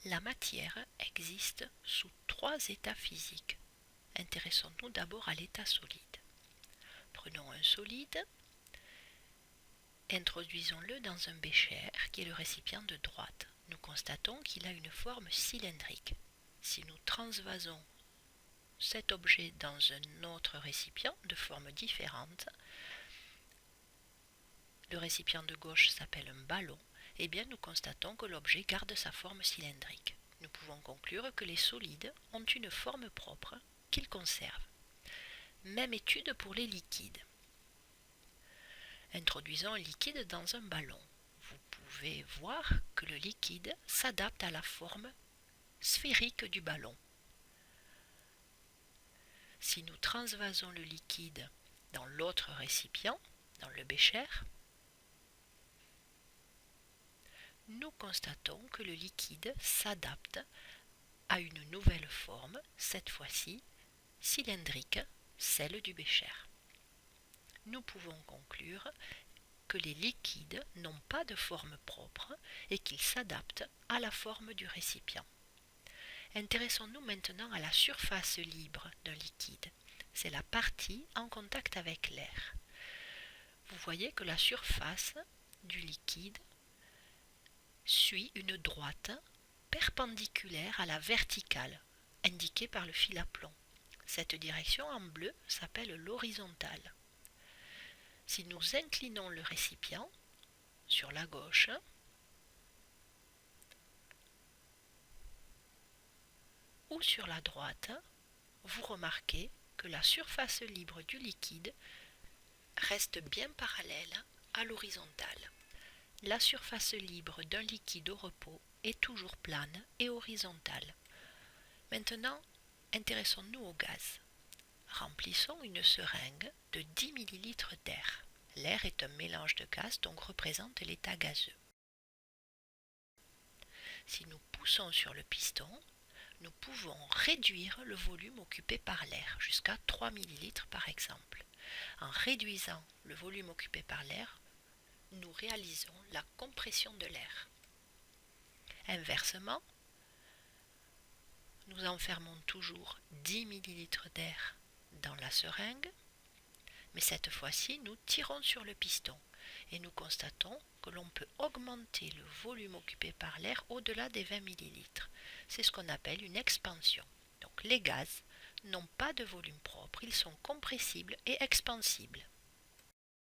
La matière existe sous 3 états physiques. Intéressons-nous d'abord à l'état solide. Prenons un solide, introduisons-le dans un bécher qui est le récipient de droite. Nous constatons qu'il a une forme cylindrique. Si nous transvasons cet objet dans un autre récipient de forme différente, le récipient de gauche s'appelle un ballon, et bien nous constatons que l'objet garde sa forme cylindrique. Nous pouvons conclure que les solides ont une forme propre qu'ils conservent. Même étude pour les liquides. Introduisons un liquide dans un ballon. Vous pouvez voir que le liquide s'adapte à la forme sphérique du ballon. Si nous transvasons le liquide dans l'autre récipient, dans le bécher, nous constatons que le liquide s'adapte à une nouvelle forme, cette fois-ci cylindrique, celle du bécher. Nous pouvons conclure que les liquides n'ont pas de forme propre et qu'ils s'adaptent à la forme du récipient. Intéressons-nous maintenant à la surface libre d'un liquide. C'est la partie en contact avec l'air. Vous voyez que la surface du liquide suit une droite perpendiculaire à la verticale, indiquée par le fil à plomb. Cette direction en bleu s'appelle l'horizontale. Si nous inclinons le récipient sur la gauche, ou sur la droite, vous remarquez que la surface libre du liquide reste bien parallèle à l'horizontale. La surface libre d'un liquide au repos est toujours plane et horizontale. Maintenant, intéressons-nous au gaz. Remplissons une seringue de 10 ml d'air. L'air est un mélange de gaz, donc représente l'état gazeux. Si nous poussons sur le piston, nous pouvons réduire le volume occupé par l'air, jusqu'à 3 ml par exemple. En réduisant le volume occupé par l'air, nous réalisons la compression de l'air. Inversement, nous enfermons toujours 10 ml d'air dans la seringue, mais cette fois-ci, nous tirons sur le piston et nous constatons que l'on peut augmenter le volume occupé par l'air au-delà des 20 ml. C'est ce qu'on appelle une expansion. Donc les gaz n'ont pas de volume propre, ils sont compressibles et expansibles.